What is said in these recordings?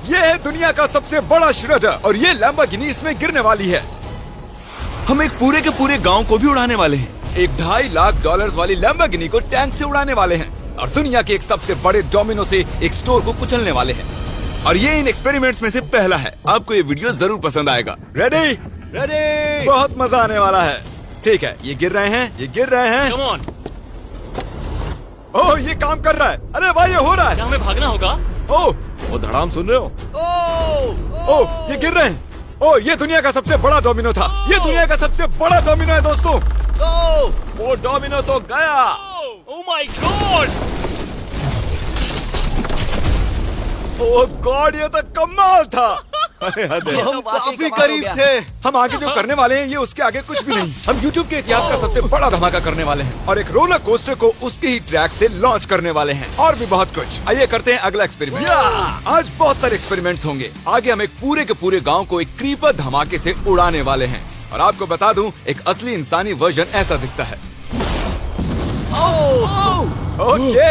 ये है दुनिया का सबसे बड़ा श्रेडर और ये लैम्बोर्गिनी इसमें गिरने वाली है। हम एक पूरे के पूरे गांव को भी उड़ाने वाले हैं। एक $2.5 वाली लैम्बोर्गिनी को टैंक से उड़ाने वाले हैं और दुनिया के एक सबसे बड़े डोमिनो से एक स्टोर को कुचलने वाले हैं। और ये इन एक्सपेरिमेंट्स में से पहला है। आपको ये वीडियो जरूर पसंद आएगा। रेडी? रेडी। बहुत मजा आने वाला है। ठीक है, ये गिर रहे हैं, ये गिर रहे हैं। Come on. ओह, ये काम कर रहा है। अरे भाई, ये हो रहा है। क्या हमें भागना होगा? ओह, वो धड़ाम सुन रहे हो? ओह, ये गिर रहे हैं। ओह, ये दुनिया का सबसे बड़ा डोमिनो था। ये दुनिया का सबसे बड़ा डोमिनो है दोस्तों। वो डोमिनो तो गया। Oh my God! Oh God, ये तो कमाल था। हम काफी करीब थे। हम आगे जो करने वाले हैं ये उसके आगे कुछ भी नहीं। हम YouTube के इतिहास का सबसे बड़ा धमाका करने वाले हैं और एक रोलर कोस्टर को उसके ही ट्रैक से लॉन्च करने वाले हैं और भी बहुत कुछ। आइए करते हैं अगला एक्सपेरिमेंट। आज बहुत सारे एक्सपेरिमेंट्स होंगे। आगे हम एक पूरे के पूरे गांव को एक क्रीपर धमाके से उड़ाने वाले हैं और आपको बता दूं, एक असली इंसानी वर्जन ऐसा दिखता है। ओके,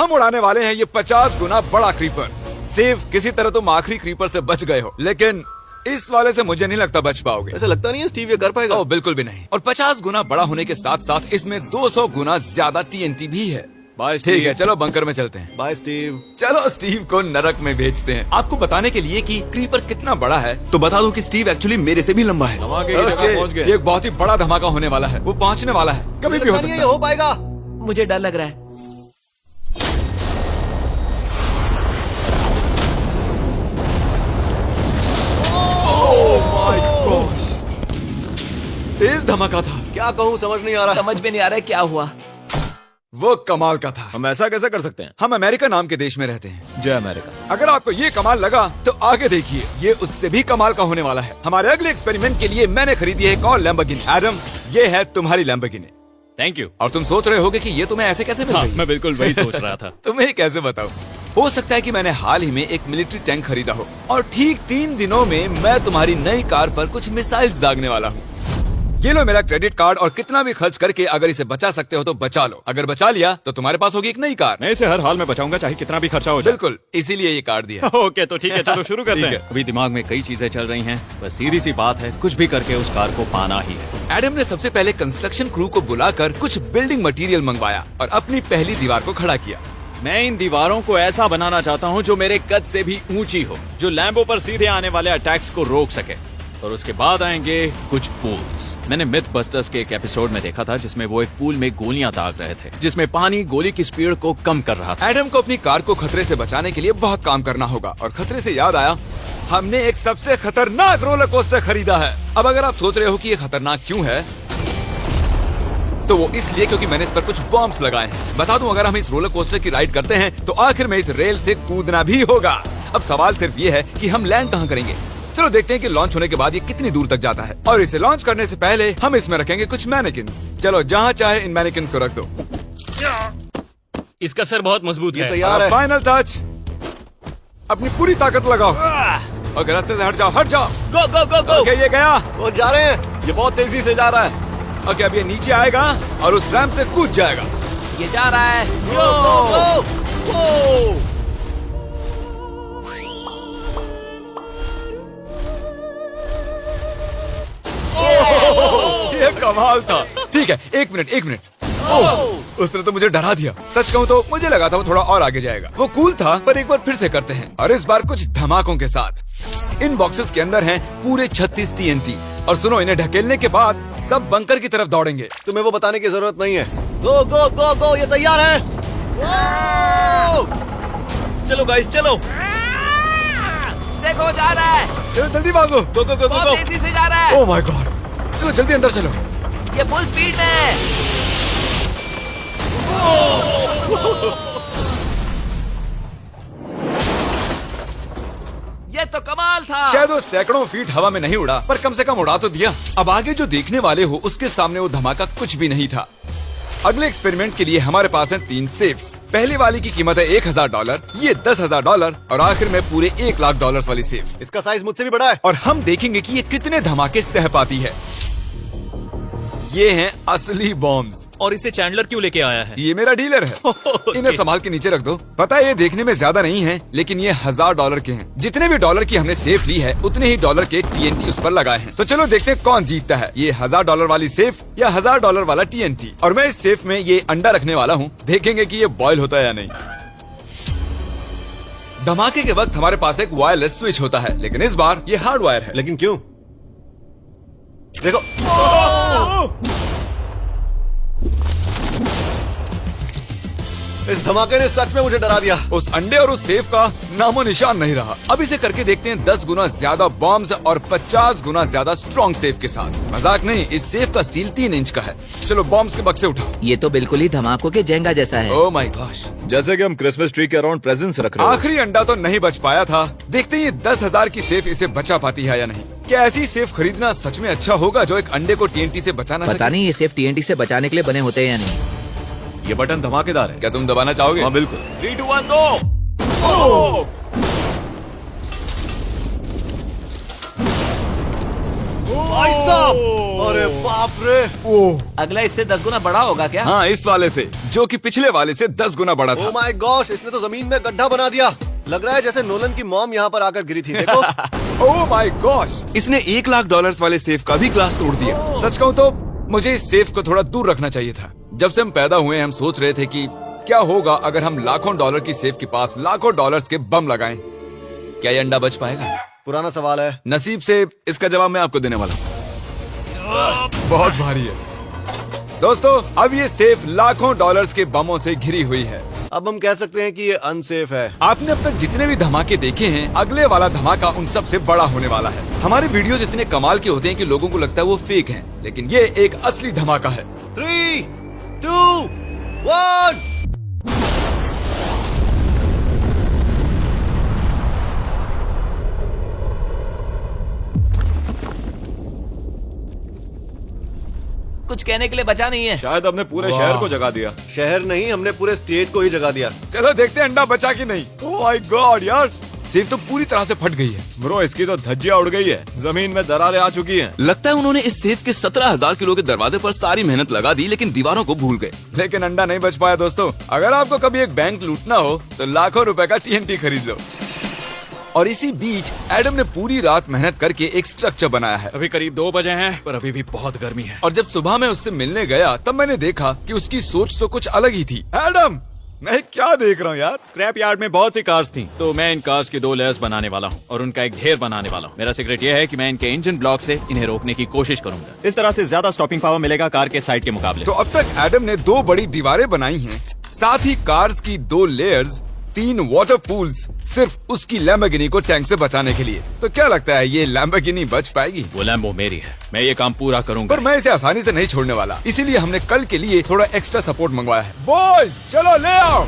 हम उड़ाने वाले हैं ये 50 गुना बड़ा क्रीपर। सेफ, किसी तरह तुम आखिरी क्रीपर से बच गए हो, लेकिन इस वाले से मुझे नहीं लगता बच पाओगे। ऐसा लगता नहीं है स्टीव ये कर पाएगा। ओह बिल्कुल भी नहीं। और 50 गुना बड़ा होने के साथ साथ इसमें 200 गुना ज्यादा TNT भी है। बाय ठीक है, चलो बंकर में चलते हैं। Bye Steve. चलो स्टीव को नरक में भेजते हैं। आपको बताने के लिए कि क्रीपर कितना बड़ा है तो बता दूं कि स्टीव एक्चुअली मेरे से भी लंबा है। धमाके की जगह पहुंच गए। ये एक बहुत ही बड़ा धमाका होने वाला है। वो पहुंचने वाला है, कभी भी हो सकता है। हो पाएगा। मुझे डर लग रहा है। तेज धमाका था। क्या कहूँ समझ नहीं आ रहा। समझ में नहीं आ रहा है क्या हुआ। वो कमाल का था। हम ऐसा कैसे कर सकते हैं? हम अमेरिका नाम के देश में रहते हैं। जय अमेरिका। अगर आपको ये कमाल लगा तो आगे देखिए, ये उससे भी कमाल का होने वाला है। हमारे अगले एक्सपेरिमेंट के लिए मैंने खरीदी है एक और लैम्बोर्गिनी। एडम, ये है तुम्हारी लैम्बोर्गिनी। Thank you. और तुम सोच रहे होगे कि ये तुम्हें ऐसे कैसे मिल गई? मैं बिल्कुल वही सोच रहा था। तुम्हें कैसे बताऊं? हो सकता है कि मैंने हाल ही में एक मिलिट्री टैंक खरीदा हो और ठीक 3 दिनों में मैं तुम्हारी नई कार पर कुछ मिसाइल्स दागने वाला हूँ। ये लो मेरा क्रेडिट कार्ड और कितना भी खर्च करके अगर इसे बचा सकते हो तो बचा लो। अगर बचा लिया तो तुम्हारे पास होगी एक नई कार। मैं इसे हर हाल में बचाऊंगा, चाहे कितना भी खर्चा हो जाए। बिल्कुल, इसीलिए ये कार्ड दिया। ओके, तो ठीक है, चलो शुरू करते ठीक हैं। अभी दिमाग में कई चीजें चल रही हैं, बस सीधी सी बात है, कुछ भी करके उस कार को पाना ही है। एडम ने सबसे पहले कंस्ट्रक्शन क्रू को बुलाकर कुछ बिल्डिंग मटेरियल मंगवाया और अपनी पहली दीवार को खड़ा किया। मैं इन दीवारों को ऐसा बनाना चाहता हूँ जो मेरे कद से भी ऊंची हो, जो लैम्बो पर सीधे आने वाले अटैक्स को रोक सके। और उसके बाद आएंगे कुछ पूल्स। मैंने मिथ बस्टर्स के एक एपिसोड में देखा था जिसमें वो एक पूल में गोलियां दाग रहे थे, जिसमें पानी गोली की स्पीड को कम कर रहा था। एडम को अपनी कार को खतरे से बचाने के लिए बहुत काम करना होगा और खतरे से याद आया, हमने एक सबसे खतरनाक रोलर कोस्टर खरीदा है। अब अगर आप सोच रहे हो कि ये खतरनाक क्यों है, तो वो इसलिए क्योंकि मैंने इस पर कुछ बॉम्ब्स लगाए हैं। बता दूं, अगर हम इस रोलर कोस्टर की राइड करते हैं तो आखिर में इस रेल से कूदना भी होगा। अब सवाल सिर्फ ये है कि हम लैंड कहाँ करेंगे। चलो देखते हैं कि लॉन्च होने के बाद ये कितनी दूर तक जाता है। और इसे लॉन्च करने से पहले हम इसमें रखेंगे कुछ मैनेकिन्स। चलो जहाँ चाहे इन मैनेकिन्स को रख दो। इसका सर बहुत मजबूत ये है। तैयार है। फाइनल टच, अपनी पूरी ताकत लगाओ। ओके, रास्ते से हट जाओ, हट जाओ। गो गो गो गो। ओके, ये गया। वो जा रहे हैं। ये बहुत तेजी से जा रहा है। ओके, अब ये नीचे आएगा और उस रैंप से कूद जाएगा। ये जा रहा है। ये कमाल था। ठीक है, एक मिनट। ओह, उसने तो मुझे डरा दिया। सच कहूँ तो मुझे लगा था वो थोड़ा और आगे जाएगा। वो कूल था, पर एक बार फिर से करते हैं और इस बार कुछ धमाकों के साथ। इन बॉक्सेस के अंदर हैं पूरे 36 TNT और सुनो, इन्हें ढकेलने के बाद सब बंकर की तरफ दौड़ेंगे। तुम्हें वो बताने की जरूरत नहीं है। गो गो गो गो, ये तैयार है। चलो गाइस, चलो। देखो जा रहा है। चलो जल्दी भागो। गो गो गो गो बहुत गो। तेजी से जा रहा है। ओह माय गॉड, चलो जल्दी अंदर चलो। ये फुल स्पीड में। ये तो कमाल था। शायद वो सैकड़ों फीट हवा में नहीं उड़ा, पर कम से कम उड़ा तो दिया। अब आगे जो देखने वाले हो उसके सामने वो धमाका कुछ भी नहीं था। अगले एक्सपेरिमेंट के लिए हमारे पास हैं 3 सेफ्स। पहली वाली की कीमत है $1000, ये $10,000 और आखिर में पूरे $1,00,000 वाली सेफ। इसका साइज मुझसे भी बड़ा है। और हम देखेंगे कि ये कितने धमाके सह पाती है। ये हैं असली बॉम्ब्स। और इसे चैंडलर क्यों लेके आया है? ये मेरा डीलर है। इन्हें संभाल के नीचे रख दो। पता है ये देखने में ज्यादा नहीं है, लेकिन ये $1000 के हैं। जितने भी डॉलर की हमने सेफ ली है, उतने ही डॉलर के TNT उस पर लगाए हैं। तो चलो देखते हैं कौन जीतता है, ये $1000 वाली सेफ या $1000 वाला TNT। और मैं इस सेफ में ये अंडा रखने वाला हूँ, देखेंगे कि ये बॉयल होता है या नहीं। धमाके के वक्त हमारे पास एक वायरलेस स्विच होता है, लेकिन इस बार ये हार्ड वायर है। लेकिन क्यों? देखो, इस धमाके ने सच में मुझे डरा दिया। उस अंडे और उस सेफ का नामो निशान नहीं रहा। अब इसे करके देखते हैं 10 गुना ज्यादा बॉम्ब्स और 50 गुना ज्यादा स्ट्रॉन्ग सेफ के साथ। मजाक नहीं, इस सेफ का स्टील 3 इंच का है। चलो बॉम्ब्स के बक्से उठाओ। ये तो बिल्कुल ही धमाकों के जेंगा जैसा है। ओह माय गॉश, जैसे कि हम क्रिसमस ट्री के अराउंड प्रेजेंट्स रख रहे हैं। आखिरी अंडा तो नहीं बच पाया था। देखते हैं ये 10,000 की सेफ इसे बचा पाती है या नहीं। क्या ऐसी सेफ खरीदना सच में अच्छा होगा जो एक अंडे को TNT से बचा ना सके? पता नहीं ये सेफ TNT से बचाने के लिए बने होते हैं या नहीं। ये बटन धमाकेदार है। क्या तुम दबाना चाहोगे? हाँ बिल्कुल। 3, 2, 1 गो। भाई साहब, अरे बाप रे। अगला इससे 10 गुना बड़ा होगा क्या? हाँ, इस वाले से, जो कि पिछले वाले से 10 गुना बड़ा ओ था। माय गॉश, इसने तो जमीन में गड्ढा बना दिया। लग रहा है जैसे नोलन की मॉम यहाँ पर आकर गिरी थी। देखो। ओह माय गॉश, इसने $1,00,000 वाले सेफ का भी ग्लास तोड़ दिया। सच कहूँ तो मुझे इस सेफ को थोड़ा दूर रखना चाहिए था। जब से हम पैदा हुए हम सोच रहे थे कि क्या होगा अगर हम लाखों डॉलर की सेफ के पास लाखों डॉलर्स के बम लगाएं। क्या ये अंडा बच पाएगा? पुराना सवाल है। नसीब से इसका जवाब मैं आपको देने वाला हूँ। बहुत भारी है दोस्तों। अब ये सेफ लाखों डॉलर्स के बमों से घिरी हुई है। अब हम कह सकते हैं कि ये अनसेफ है। आपने अब तक जितने भी धमाके देखे हैं, अगले वाला धमाका उन सब से बड़ा होने वाला है। हमारे वीडियोस इतने कमाल के होते हैं कि लोगों को लगता है वो फेक हैं, लेकिन ये एक असली धमाका है। 3, 2, 1। कुछ कहने के लिए बचा नहीं है। शायद हमने पूरे शहर को जगा दिया। शहर नहीं, हमने पूरे स्टेट को ही जगा दिया। चलो देखते हैं अंडा बचा कि नहीं। ओह माय गॉड यार, सेफ तो पूरी तरह से फट गई है। ब्रो, इसकी तो धज्जियां उड़ गई है। जमीन में दरारें आ चुकी हैं। लगता है उन्होंने इस सेफ के 17,000 किलो के दरवाजे पर सारी मेहनत लगा दी, लेकिन दीवारों को भूल गए। लेकिन अंडा नहीं बच पाया दोस्तों। अगर आपको कभी एक बैंक लूटना हो तो लाखों रुपए का TNT खरीद लो। और इसी बीच एडम ने पूरी रात मेहनत करके एक स्ट्रक्चर बनाया है। अभी करीब 2 बजे हैं, पर अभी भी बहुत गर्मी है। और जब सुबह मैं उससे मिलने गया तब मैंने देखा कि उसकी सोच तो कुछ अलग ही थी। एडम, मैं क्या देख रहा हूँ यार? स्क्रैप यार्ड में बहुत सी कार्स थी, तो मैं इन कार्स की 2 लेयर्स बनाने वाला हूँ और उनका एक ढेर बनाने वाला हूँ। मेरा सीक्रेट ये है कि मैं इनके इंजन ब्लॉक से इन्हें रोकने की कोशिश करूंगा। इस तरह से ज्यादा स्टॉपिंग पावर मिलेगा कार के साइड के मुकाबले। तो अब तक एडम ने 2 बड़ी दीवारें बनाई हैं, साथ ही कार्स की 2 लेयर्स, 3 वाटर पूल्स, सिर्फ उसकी लैम्बोर्गिनी को टैंक से बचाने के लिए। तो क्या लगता है ये लैम्बोर्गिनी बच पाएगी? वो लैम्बो मेरी है, मैं ये काम पूरा करूंगा। पर मैं इसे आसानी से नहीं छोड़ने वाला, इसीलिए हमने कल के लिए थोड़ा एक्स्ट्रा सपोर्ट मंगवाया है। बॉयज चलो ले आओ।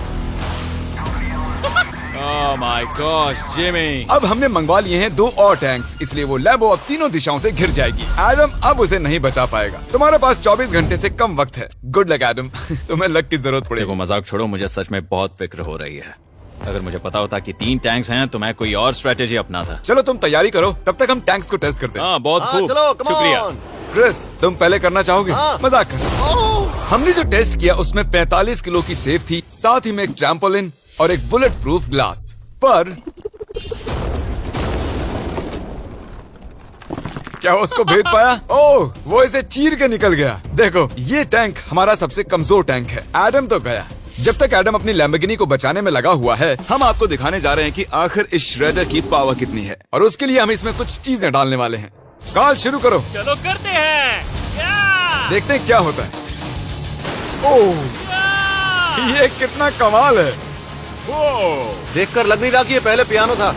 Oh my gosh Jimmy. अब हमने मंगवा लिए हैं 2 और टैंक्स, इसलिए वो लैम्बो अब तीनों दिशाओं से घिर जाएगी। एडम अब उसे नहीं बचा पाएगा। तुम्हारे पास 24 घंटे से कम वक्त है। Good luck Adam. तुम्हें लक की जरूरत देखो पड़ेगी। मजाक छोड़ो, मुझे सच में बहुत फिक्र हो रही है। अगर मुझे पता होता कि 3 टैंक्स हैं तो मैं कोई और स्ट्रेटेजी अपनाता। चलो तुम तैयारी करो, तब तक हम टैंक्स को टेस्ट करते हैं। हाँ बहुत हाँ, खूब, चलो, come शुक्रिया। on। क्रिस, तुम पहले करना चाहोगे? हाँ। मजाक कर। हमने जो टेस्ट किया उसमें 45 किलो की सेफ थी, साथ ही में एक ट्रैम्पोलिन और एक बुलेट प्रूफ ग्लास। पर क्या वो उसको भेद पाया? ओह, वो इसे चीर के निकल गया। देखो, ये टैंक हमारा सबसे कमजोर टैंक है। एडम तो गया। जब तक एडम अपनी लैम्बोर्गिनी को बचाने में लगा हुआ है, हम आपको दिखाने जा रहे हैं कि आखिर इस श्रेडर की पावर कितनी है, और उसके लिए हम इसमें कुछ चीजें डालने वाले हैं। कार शुरू करो। चलो करते हैं। या! देखते हैं क्या होता है। ओह, ये कितना कमाल है। देखकर लग नहीं रहा कि ये पहले पियानो था।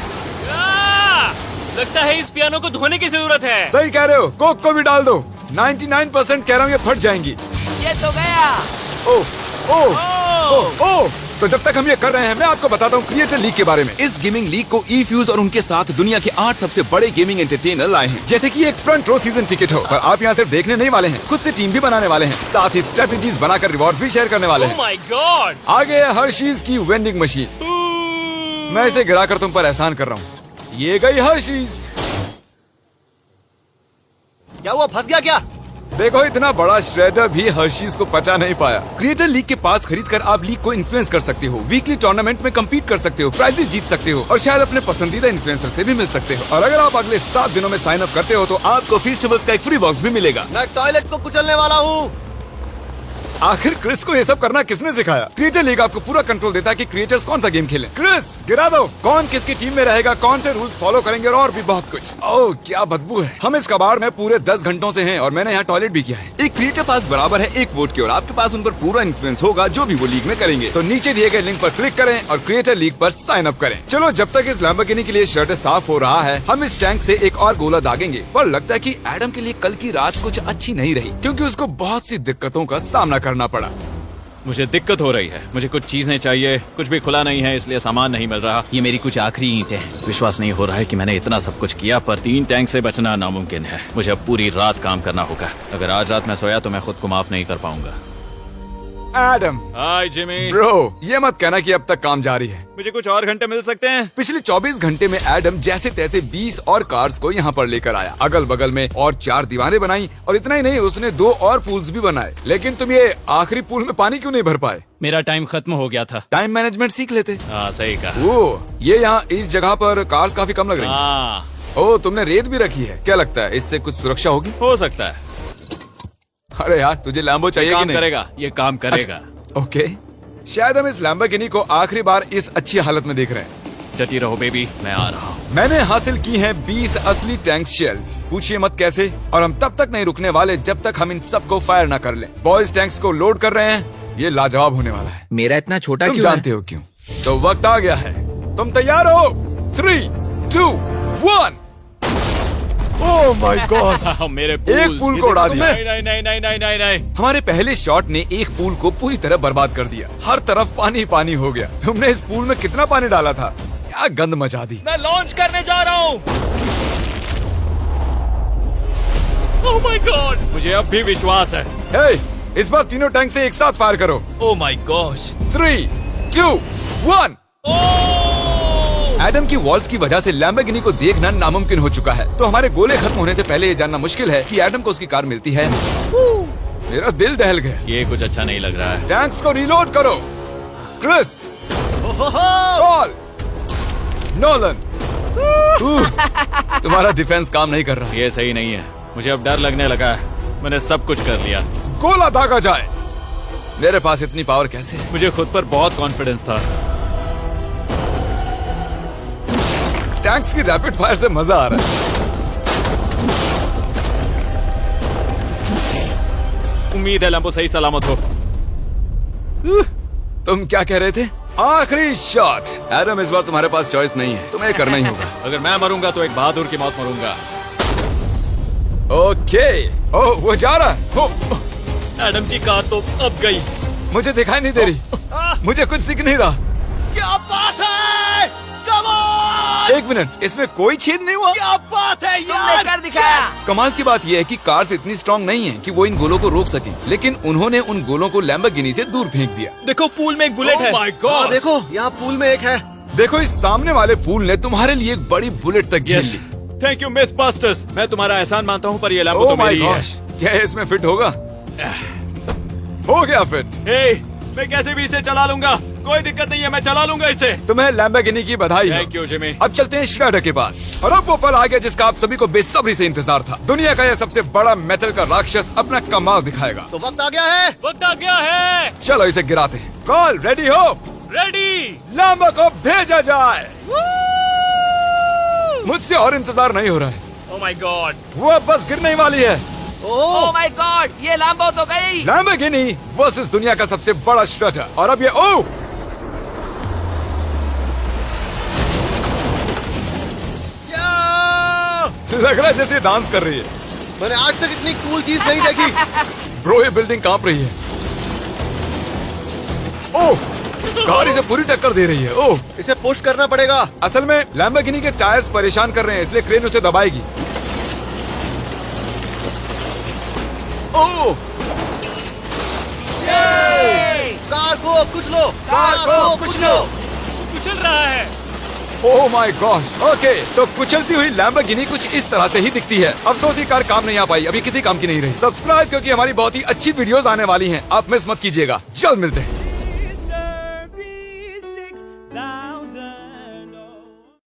लगता है इस पियानो को धोने की जरूरत है। सही कह रहे हो, कोक को भी डाल दो। 99% कह रहा हूँ ये फट जाएंगी। ये तो गया। ओह ओह ओह ओह। तो जब तक हम ये कर रहे हैं, मैं आपको बताता हूँ क्रिएटर लीग के बारे में। इस गेमिंग लीग को ई-फ्यूज और उनके साथ दुनिया के 8 सबसे बड़े गेमिंग एंटरटेनर लाए हैं। जैसे कि एक फ्रंट रो सीजन टिकट हो, पर आप यहाँ सिर्फ देखने नहीं वाले हैं, खुद से टीम भी बनाने वाले हैं, साथ ही स्ट्रेटेजीज बनाकर रिवॉर्ड्स भी शेयर करने वाले ओह हैं। My God. आगे है हर्शीज की वेंडिंग मशीन। मैं इसे गिराकर तुम पर एहसान कर रहा हूँ। ये गई हर्शीज। क्या हुआ, फंस गया क्या? देखो इतना बड़ा श्रेडर भी हर्शीज को पचा नहीं पाया। क्रिएटर लीग के पास खरीद कर आप लीग को इन्फ्लुएंस कर सकते हो, वीकली टूर्नामेंट में कम्पीट कर सकते हो, प्राइजेस जीत सकते हो और शायद अपने पसंदीदा इन्फ्लुएंसर से भी मिल सकते हो। और अगर आप अगले 7 दिनों में साइन अप करते हो तो आपको फेस्टिवल्स का एक फ्री बॉक्स भी मिलेगा। मैं टॉयलेट को कुचलने वाला हूँ। आखिर क्रिस को ये सब करना किसने सिखाया? क्रिएटर लीग आपको पूरा कंट्रोल देता है कि क्रिएटर्स कौन सा गेम खेलें। क्रिस गिरा दो, कौन किसकी टीम में रहेगा, कौन से रूल्स फॉलो करेंगे और भी बहुत कुछ। ओह क्या बदबू है। हम इस कबाड़ में पूरे 10 घंटों से हैं और मैंने यहाँ टॉयलेट भी किया है। एक क्रिएटर पास बराबर है एक वोट के और आपके पास उन पर पूरा इन्फ्लुएंस होगा जो भी वो लीग में करेंगे। तो नीचे दिए गए लिंक पर क्लिक करें और क्रिएटर लीग पर साइन अप करें। चलो जब तक इस लैम्बोर्गिनी के लिए शर्ट साफ हो रहा है हम इस टैंक से एक और गोला दागेंगे। पर लगता है कि एडम के लिए कल की रात कुछ अच्छी नहीं रही क्योंकि उसको बहुत सी दिक्कतों का सामना करना पड़ा। मुझे दिक्कत हो रही है, मुझे कुछ चीजें चाहिए, कुछ भी खुला नहीं है इसलिए सामान नहीं मिल रहा। ये मेरी कुछ आखिरी ईंटें हैं। विश्वास नहीं हो रहा है कि मैंने इतना सब कुछ किया पर 3 टैंक से बचना नामुमकिन है। मुझे अब पूरी रात काम करना होगा। अगर आज रात मैं सोया तो मैं खुद को माफ नहीं कर पाऊंगा। एडम हाय जिमी। ब्रो ये मत कहना कि अब तक काम जारी है। मुझे कुछ और घंटे मिल सकते हैं? पिछले 24 घंटे में एडम जैसे तैसे 20 और कार्स को यहाँ पर लेकर आया, अगल बगल में और 4 दीवारें बनाई और इतना ही नहीं उसने 2 और पूल्स भी बनाए। लेकिन तुम ये आखिरी पूल में पानी क्यों नहीं भर पाए? मेरा टाइम खत्म हो गया था। टाइम मैनेजमेंट सीख लेते। हाँ सही कहा। वो ये यहाँ इस जगह पर कार्स काफी कम लग रही हैं। हाँ ओ तुमने रेत भी रखी है, क्या लगता है इससे कुछ सुरक्षा होगी? हो सकता है। अरे यार तुझे लैम्बो चाहिए कि काम नहीं? करेगा, ये काम करेगा। ओके शायद हम इस लैम्बोर्गिनी को आखिरी बार इस अच्छी हालत में देख रहे हैं। डटी रहो बेबी, मैं आ रहा हूँ। मैंने हासिल की हैं 20 असली टैंक शेल्स। पूछिए मत कैसे, और हम तब तक नहीं रुकने वाले जब तक हम इन सबको फायर ना कर लें। बॉयज टैंक्स को लोड कर रहे हैं, ये लाजवाब होने वाला है। मेरा इतना छोटा तुम क्यों जानते हो क्यों? तो वक्त आ गया है, तुम तैयार हो? 3, 2, 1। ओह माय गॉड मेरे एक पूल को उड़ा दिया। नहीं नहीं नहीं नहीं नहीं नहीं। हमारे पहले शॉट ने एक पूल को पूरी तरह बर्बाद कर दिया। हर तरफ पानी पानी हो गया। तुमने इस पूल में कितना पानी डाला था? क्या गंद मचा दी। मैं लॉन्च करने जा रहा हूँ। ओह माय गॉड, मुझे अब भी विश्वास है। हे, इस बार तीनों टैंक से एक साथ फायर करो। Oh my gosh. 3, 2, 1। एडम की वॉल्स की वजह से लैम्बोर्गिनी को देखना नामुमकिन हो चुका है। तो हमारे गोले खत्म होने से पहले ये जानना मुश्किल है कि एडम को उसकी कार मिलती है। मेरा दिल दहल गया। ये कुछ अच्छा नहीं लग रहा है। टैंक्स को रीलोड करो। Chris, Paul, Nolan. तुम्हारा डिफेंस काम नहीं कर रहा। ये सही नहीं है, मुझे अब डर लगने लगा है। मैंने सब कुछ कर लिया। गोला दागा जाए। मेरे पास इतनी पावर कैसे है? मुझे खुद पर बहुत कॉन्फिडेंस था। टैंक्स की रैपिड फायर से मजा आ रहा है। उम्मीद है लंबो सही सलामत हो। तुम क्या कह रहे थे? आखिरी शॉट। एडम इस बार तुम्हारे पास चॉइस नहीं है, तुम्हें करना ही होगा। अगर मैं मरूंगा तो एक बहादुर की मौत मरूंगा। ओके। ओह वो जा रहा है। ओह, एडम की कार तो अब गई। मुझे दिखाई नहीं दे रही। मुझे कुछ दिख नहीं रहा। क्या बात है? Come on! एक मिनट, इसमें कोई छेद नहीं हुआ। क्या बात है यार? कर दिखाया। कमाल की बात यह है कि कार्स इतनी स्ट्रांग नहीं है कि वो इन गोलों को रोक सके, लेकिन उन्होंने उन गोलों को लैम्बोर्गिनी से दूर फेंक दिया। देखो पूल में एक बुलेट है। हाँ देखो यहाँ पूल में एक है। देखो इस सामने वाले पूल ने तुम्हारे लिए एक बड़ी बुलेट तक झेल ली। Thank you myth busters. मैं तुम्हारा एहसान मानता हूँ पर ये लैम्बो ओह तो माय मेरी है। गॉश, क्या इसमें फिट होगा? हो गया फिट। हे, मैं कैसे भी इसे चला लूंगा, कोई दिक्कत नहीं है, मैं चला लूंगा इसे। तुम्हें लैम्बोर्गिनी की बधाई हो। Thank you Jimmy. अब चलते हैं श्रेडर के पास। और अब वो पल आ गया जिसका आप सभी को बेसब्री से इंतजार था। दुनिया का यह सबसे बड़ा मेटल का राक्षस अपना कमाल दिखाएगा। तो वक्त आ गया है। वक्त आ गया है। चलो इसे गिराते हैं। कॉल रेडी हो? रेडी। लैम्बो को भेजा जाए। मुझसे और इंतजार नहीं हो रहा है। Oh my God. वो अब बस गिरने ही वाली है। ओह माय गॉड, ये लैम्बो तो गई। लैम्बोर्गिनी वर्सेस दुनिया का सबसे बड़ा श्रेडर। और अब ये ओ लग रहा है जैसे डांस कर रही है। मैंने आज तक इतनी कूल चीज नहीं देखी। ब्रो ये बिल्डिंग कांप रही है। ओह कार इसे पूरी टक्कर दे रही है। ओह इसे पुश करना पड़ेगा। असल में लैम्बोर्गिनी के टायर्स परेशान कर रहे हैं, इसलिए क्रेन उसे दबाएगी। ओह कार को कुचलो। कार को कुचलो। कुचल रहा है। Oh my God. ओके, तो कुचलती हुई लैम्बोर्गिनी कुछ इस तरह से ही दिखती है। अफसोस ये कार काम नहीं आ पाई, अभी किसी काम की नहीं रही। सब्सक्राइब क्योंकि हमारी बहुत ही अच्छी वीडियोस आने वाली हैं, आप मिस मत कीजिएगा। जल्द मिलते हैं।